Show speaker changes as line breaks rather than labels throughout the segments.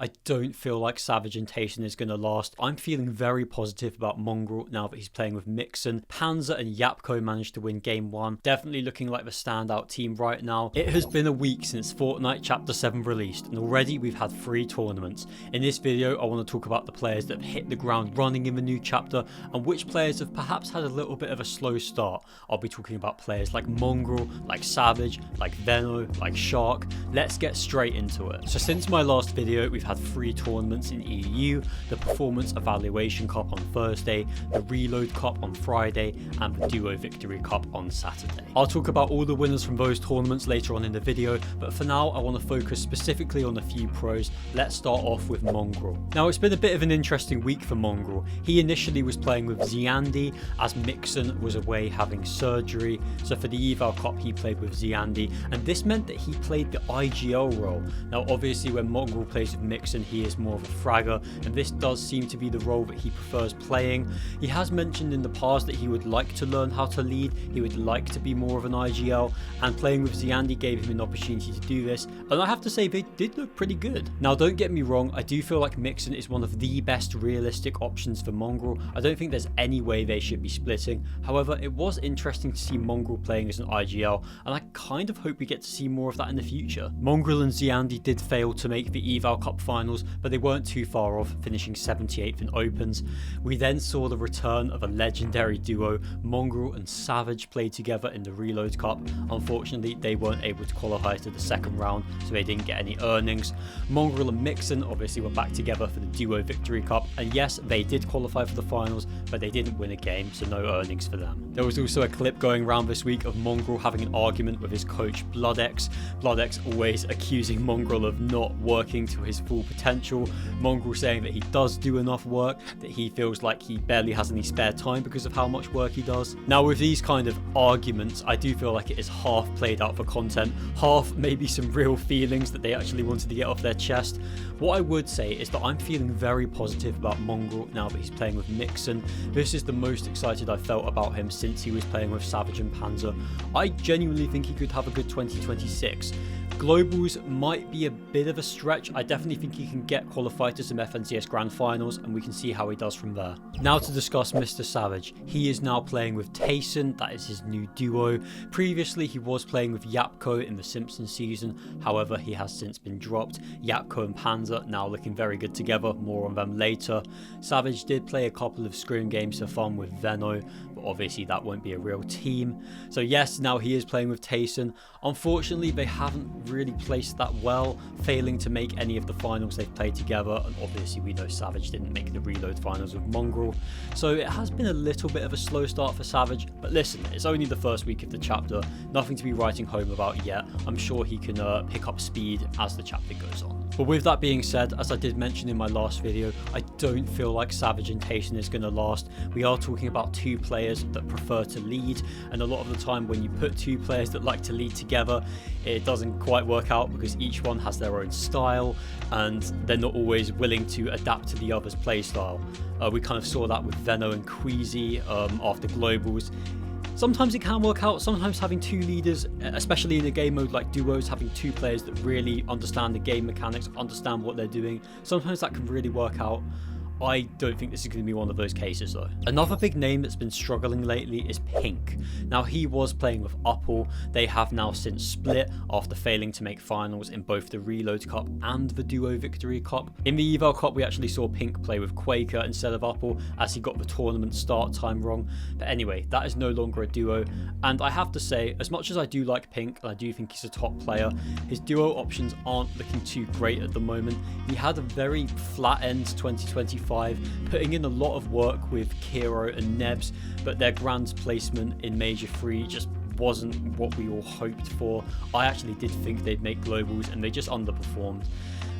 I don't feel like Savage and Tayson is going to last. I'm feeling very positive about Mongraal now that he's playing with Mixon. Panzer and Yapko managed to win game 1. Definitely looking like the standout team right now. It has been a week since Fortnite Chapter 7 released, and already we've had 3 tournaments. In this video, I want to talk about the players that have hit the ground running in the new chapter, and which players have perhaps had a little bit of a slow start. I'll be talking about players like Mongraal, like Savage, like Veno, like Shark. Let's get straight into it. So since my last video, we've had 3 tournaments in EU, the Performance Evaluation Cup on Thursday, the Reload Cup on Friday, and the Duo Victory Cup on Saturday. I'll talk about all the winners from those tournaments later on in the video, but for now I want to focus specifically on a few pros. Let's start off with Mongraal. Now, it's been a bit of an interesting week for Mongraal. He initially was playing with Ziandi as Mixon was away having surgery, so for the Eval Cup he played with Ziandi, and this meant that he played the IGL role. Now obviously when Mongraal plays with Mixon, he is more of a fragger, and this does seem to be the role that he prefers playing. He has mentioned in the past that he would like to learn how to lead, he would like to be more of an IGL, and playing with Ziandi gave him an opportunity to do this, and I have to say they did look pretty good. Now don't get me wrong, I do feel like Mixon is one of the best realistic options for Mongraal. I don't think there's any way they should be splitting. However, it was interesting to see Mongraal playing as an IGL, and I kind of hope we get to see more of that in the future. Mongraal and Ziandi did fail to make the Eval Cup finals, but they weren't too far off, finishing 78th in Opens. We then saw the return of a legendary duo. Mongraal and Savage played together in the Reload Cup. Unfortunately, they weren't able to qualify to the second round, so they didn't get any earnings. Mongraal and Mixon obviously were back together for the Duo Victory Cup, and yes, they did qualify for the finals, but they didn't win a game, so no earnings for them. There was also a clip going around this week of Mongraal having an argument with his coach Bloodex. Bloodex always accusing Mongraal of not working to his full potential. Mongraal saying that he does do enough work, that he feels like he barely has any spare time because of how much work he does. Now with these kind of arguments, I do feel like it is half played out for content, half maybe some real feelings that they actually wanted to get off their chest. What I would say is that I'm feeling very positive about Mongraal now that he's playing with Mixon. This is the most excited I've felt about him since he was playing with Savage and Panzer. I genuinely think he could have a good 2026. Globals might be a bit of a stretch. I definitely think he can get qualified to some FNCS Grand Finals, and we can see how he does from there. Now to discuss MrSavage. He is now playing with Tayson, that is his new duo. Previously he was playing with Yapko in the Simpsons season, however he has since been dropped. Yapko and Panzer now looking very good together, more on them later. Savage did play a couple of scrim games for fun with Veno, but obviously that won't be a real team. So yes, now he is playing with Tayson. Unfortunately they haven't really placed that well, failing to make any of the finals they've played together, and obviously we know Savage didn't make the Reload finals with Mongraal, so it has been a little bit of a slow start for Savage. But listen, it's only the first week of the chapter, nothing to be writing home about yet. I'm sure he can pick up speed as the chapter goes on. But with that being said, as I did mention in my last video, I don't feel like Savage and Tayson is going to last. We are talking about 2 players that prefer to lead, and a lot of the time when you put 2 players that like to lead together, it doesn't quite work out because each one has their own style and they're not always willing to adapt to the other's play style. We kind of saw that with Veno and Queasy after Globals. Sometimes it can work out, sometimes having 2 leaders, especially in a game mode like duos, having 2 players that really understand the game mechanics, understand what they're doing, sometimes that can really work out. I don't think this is going to be one of those cases though. Another big name that's been struggling lately is Pink. Now he was playing with Uppal. They have now since split after failing to make finals in both the Reload Cup and the Duo Victory Cup. In the Eval Cup we actually saw Pink play with Quaker instead of Uppal as he got the tournament start time wrong. But anyway, that is no longer a duo, and I have to say, as much as I do like Pink and I do think he's a top player, his duo options aren't looking too great at the moment. He had a very flat end 2025, putting in a lot of work with Kiro and Nebs, but their grand placement in Major 3 just wasn't what we all hoped for. I actually did think they'd make globals and they just underperformed.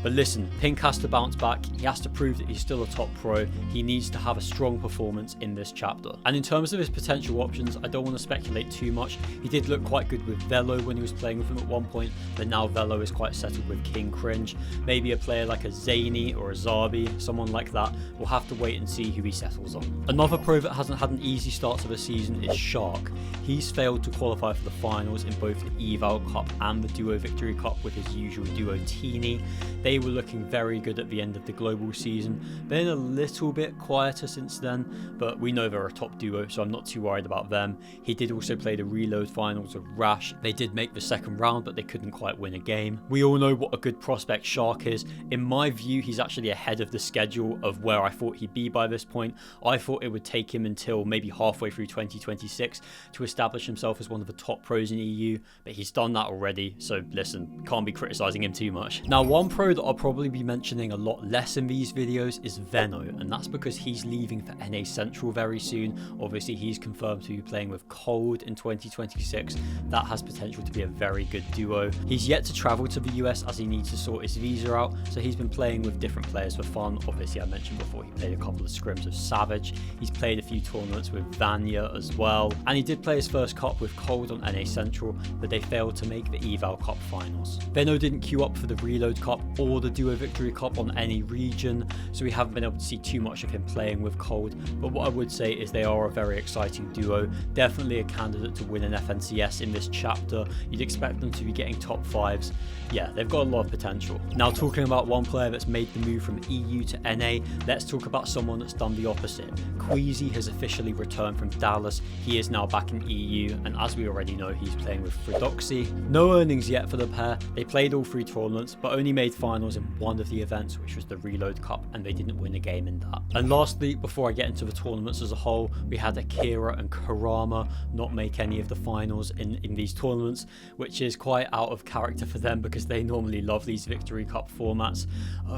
But listen, Pink has to bounce back. He has to prove that he's still a top pro. He needs to have a strong performance in this chapter. And in terms of his potential options, I don't want to speculate too much. He did look quite good with Velo when he was playing with him at one point, but now Velo is quite settled with King Cringe. Maybe a player like a Zany or a Zabi, someone like that. We'll have to wait and see who he settles on. Another pro that hasn't had an easy start to the season is Shark. He's failed to qualify for the finals in both the Eval Cup and the Duo Victory Cup with his usual duo Teeny. They They were looking very good at the end of the global season, been a little bit quieter since then, but we know they're a top duo, so I'm not too worried about them. He did also play the Reload finals with Rash. They did make the second round, but they couldn't quite win a game. We all know what a good prospect Shark is. In my view, he's actually ahead of the schedule of where I thought he'd be by this point. I thought it would take him until maybe halfway through 2026 to establish himself as one of the top pros in EU, but he's done that already, so listen, can't be criticizing him too much. Now, one pro that I'll probably be mentioning a lot less in these videos is Veno, and that's because he's leaving for NA Central very soon. Obviously, he's confirmed to be playing with Cold in 2026. That has potential to be a very good duo. He's yet to travel to the US as he needs to sort his visa out, so he's been playing with different players for fun. Obviously, I mentioned before he played a couple of scrims with Savage. He's played a few tournaments with Vanya as well, and he did play his first cup with Cold on NA Central, but they failed to make the Eval Cup finals. Veno didn't queue up for the Reload Cup or the Duo Victory Cup on any region, so we haven't been able to see too much of him playing with Cold, but what I would say is they are a very exciting duo, definitely a candidate to win an FNCS in this chapter. You'd expect them to be getting top 5s. Yeah, they've got a lot of potential. Now, talking about one player that's made the move from EU to NA, let's talk about someone that's done the opposite. Queasy has officially returned from Dallas. He is now back in EU, and as we already know, he's playing with Fridoxy. No earnings yet for the pair. They played all 3 tournaments, but only made finals in one of the events, which was the Reload Cup, and they didn't win a game in that. And lastly, before I get into the tournaments as a whole, we had Akira and Karama not make any of the finals in these tournaments, which is quite out of character for them because they normally love these Victory Cup formats.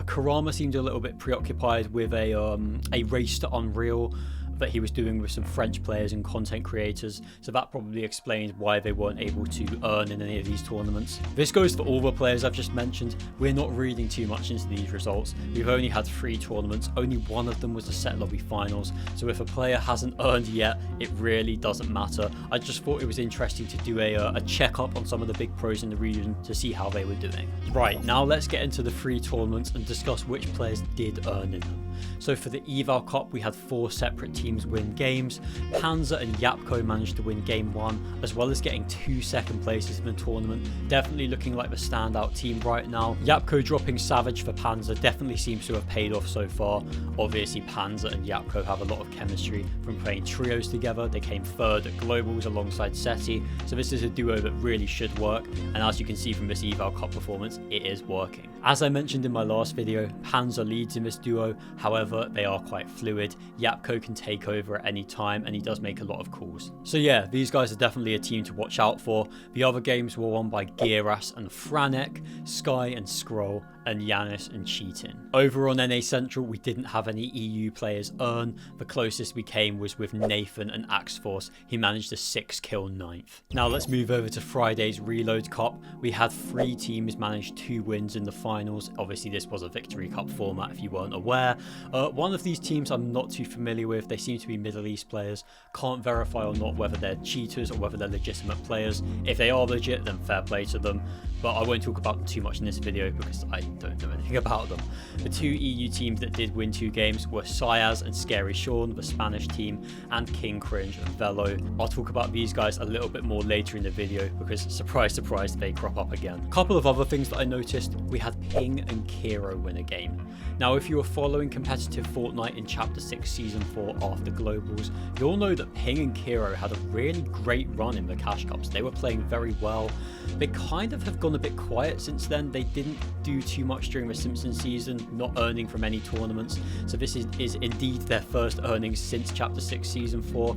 Karama seemed a little bit preoccupied with a race to Unreal that he was doing with some French players and content creators, so that probably explains why they weren't able to earn in any of these tournaments. This goes for all the players I've just mentioned. We're not reading too much into these results. We've only had 3 tournaments, only one of them was the set lobby finals, so if a player hasn't earned yet, it really doesn't matter. I just thought it was interesting to do a check-up on some of the big pros in the region to see how they were doing. Right, now let's get into the 3 tournaments and discuss which players did earn in them. So for the Eval Cup, we had 4 separate teams win games. Panzer and Yapko managed to win game 1, as well as getting 2 second places in the tournament. Definitely looking like the standout team right now. Yapko dropping Savage for Panzer definitely seems to have paid off so far. Obviously, Panzer and Yapko have a lot of chemistry from playing trios together. They came 3rd at Globals alongside Seti, so this is a duo that really should work, and as you can see from this Eval Cup performance, it is working. As I mentioned in my last video, Panzer leads in this duo, however, they are quite fluid. Yapko can take over at any time, and he does make a lot of calls. So yeah, these guys are definitely a team to watch out for. The other games were won by Giras and Franek, Sky and Scroll, and Yanis and Cheatin. Over on NA Central, we didn't have any EU players earn. The closest we came was with Nathan and Axforce. He managed a 6-kill 9th. Now let's move over to Friday's Reload Cup. We had 3 teams manage 2 wins in the finals. Obviously, this was a Victory Cup format if you weren't aware. One of these teams I'm not too familiar with. They seem to be Middle East players. Can't verify or not whether they're cheaters or whether they're legitimate players. If they are legit, then fair play to them. But I won't talk about them too much in this video because I don't know anything about them. The 2 EU teams that did win 2 games were Sayaz and Scary Sean, the Spanish team, and King Cringe and Velo. I'll talk about these guys a little bit more later in the video because, surprise, surprise, they crop up again. A couple of other things that I noticed, we had Ping and Kiro win a game. Now, if you were following competitive Fortnite in Chapter 6 Season 4 after Globals, you'll know that Ping and Kiro had a really great run in the Cash Cups. They were playing very well. They kind of have gone a bit quiet since then. They didn't do too much during the Simpsons season, not earning from any tournaments. So this is indeed their first earnings since Chapter 6 Season 4.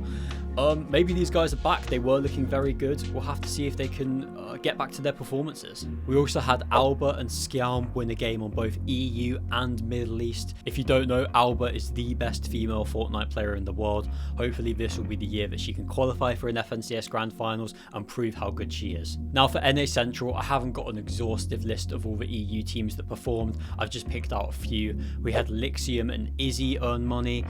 Maybe these guys are back. They were looking very good. We'll have to see if they can get back to their performances. We also had Alba and Skialm win a game on both EU and Middle East. If you don't know, Alba is the best female Fortnite player in the world. Hopefully this will be the year that she can qualify for an FNCS Grand Finals and prove how good she is. Now for NA Central, I haven't got an exhaustive list of all the EU teams that performed. I've just picked out a few. We had Lixium and Izzy earn money,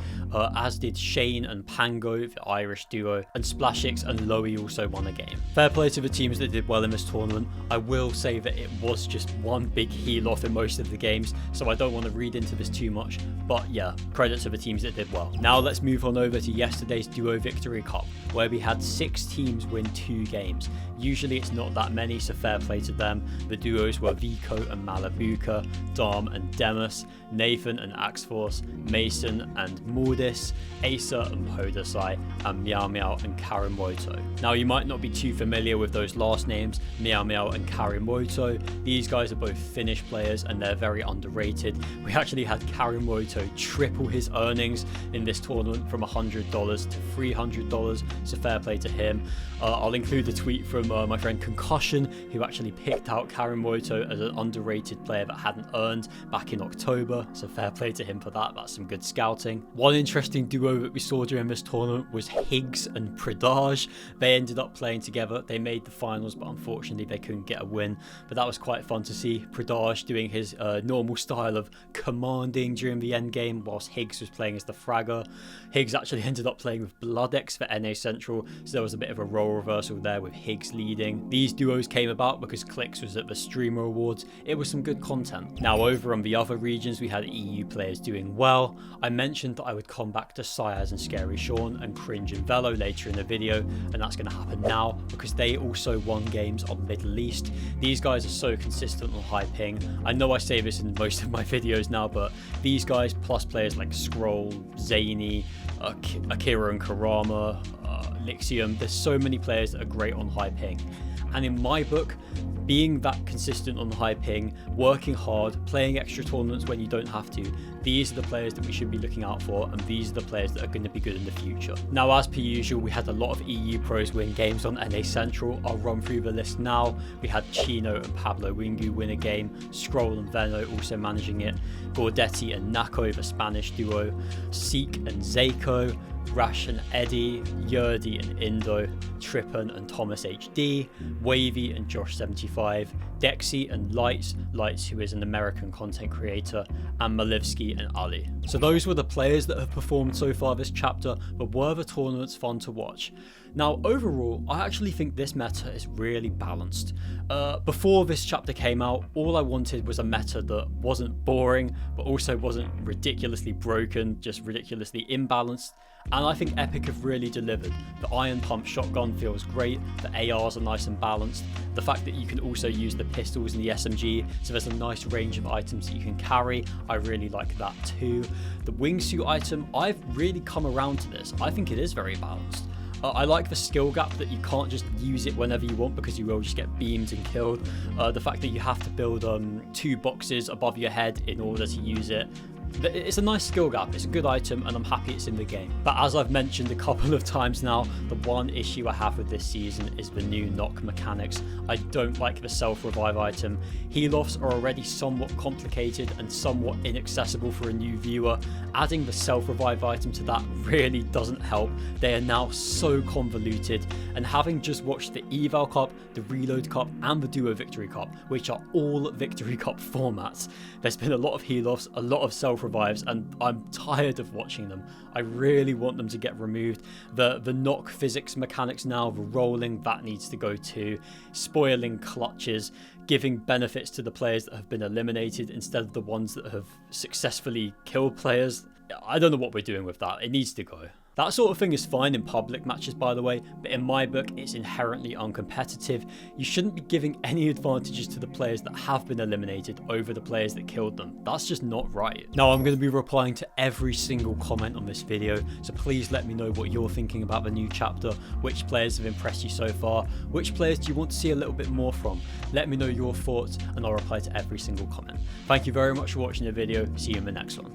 as did Shane and Pango, the Irish duo, and Splashix and Loey also won a game. Fair play to the teams that did well in this tournament. I will say that it was just one big heal off in most of the games, so I don't want to read into this too much, but yeah, credit to the teams that did well. Now let's move on over to yesterday's Duo Victory Cup, where we had 6 teams win 2 games. Usually it's not that many, so fair play to them. The duos were Vico and Malabuka, Dom and Demus, Nathan and Axforce, Mason and Mordis, Asa and Podasai, and Meow Meow and Karimoto. Now you might not be too familiar with those last names, Meow Meow and Karimoto. These guys are both Finnish players and they're very underrated. We actually had Karimoto triple his earnings in this tournament from $100 to $300, so fair play to him. I'll include a tweet from my friend Concussion, who actually picked out Karimoto as an underrated player that hadn't earned back in October, so fair play to him for that. That's some good scouting. One interesting duo that we saw during this tournament was Higgs and Pradage. They ended up playing together. They made the finals, but unfortunately they couldn't get a win, but that was quite fun to see. Pradage doing his normal style of commanding during the end game, whilst Higgs was playing as the fragger. Higgs actually ended up playing with Bloodex for NA Central, so there was a bit of a role reversal there with Higgs leading. These duos came about because Clix was at the Streamer Awards. It was some good content. Now over on the other regions, we had EU players doing well. I mentioned that I would come back to Syaz and Scary Sean and Cringe and Velo later in the video, and that's going to happen now because they also won games on Middle East. These guys are so consistent on high ping. I know I say this in most of my videos now, but these guys plus players like Scroll, Zany, Akira and Karama, Lixium, there's so many players that are great on high ping. And in my book, being that consistent on the high ping, working hard, playing extra tournaments when you don't have to, these are the players that we should be looking out for, and these are the players that are going to be good in the future. Now, as per usual, we had a lot of EU pros win games on NA Central. I'll run through the list now. We had Chino and Pablo Wingu win a game, Scroll and Veno also managing it, Gordetti and Nako, the Spanish duo, Seek and Zako, Rash and Eddie, Yerdi and Indo, Trippin and Thomas HD, Wavy and Josh75, Dexy and Lights, who is an American content creator, and Malivsky and Ali. So those were the players that have performed so far this chapter, but were the tournaments fun to watch? Now overall, I actually think this meta is really balanced. Before this chapter came out, all I wanted was a meta that wasn't boring, but also wasn't ridiculously broken, just ridiculously imbalanced. And I think Epic have really delivered. The Iron Pump shotgun feels great, the ARs are nice and balanced, the fact that you can also use the pistols and the SMG, so there's a nice range of items that you can carry, I really like that too. The wingsuit item, I've really come around to this. I think it is very balanced. I like the skill gap that you can't just use it whenever you want because you will just get beamed and killed. The fact that you have to build 2 boxes above your head in order to use it. It's a nice skill gap, it's a good item, and I'm happy it's in the game. But as I've mentioned a couple of times now, the one issue I have with this season is the new knock mechanics. I don't like the self-revive item. Heal-offs are already somewhat complicated and somewhat inaccessible for a new viewer. Adding the self-revive item to that really doesn't help. They are now so convoluted, and having just watched the Eval Cup, the Reload Cup, and the Duo Victory Cup, which are all Victory Cup formats, there's been a lot of heal-offs, a lot of self-revives, and I'm tired of watching them. I really want them to get removed. The knock physics mechanics now, the rolling, that needs to go too. Spoiling clutches, giving benefits to the players that have been eliminated instead of the ones that have successfully killed players. I don't know what we're doing with that. It needs to go. That sort of thing is fine in public matches, by the way, but in my book, it's inherently uncompetitive. You shouldn't be giving any advantages to the players that have been eliminated over the players that killed them. That's just not right. Now, I'm going to be replying to every single comment on this video, so please let me know what you're thinking about the new chapter, which players have impressed you so far, which players do you want to see a little bit more from. Let me know your thoughts, and I'll reply to every single comment. Thank you very much for watching the video. See you in the next one.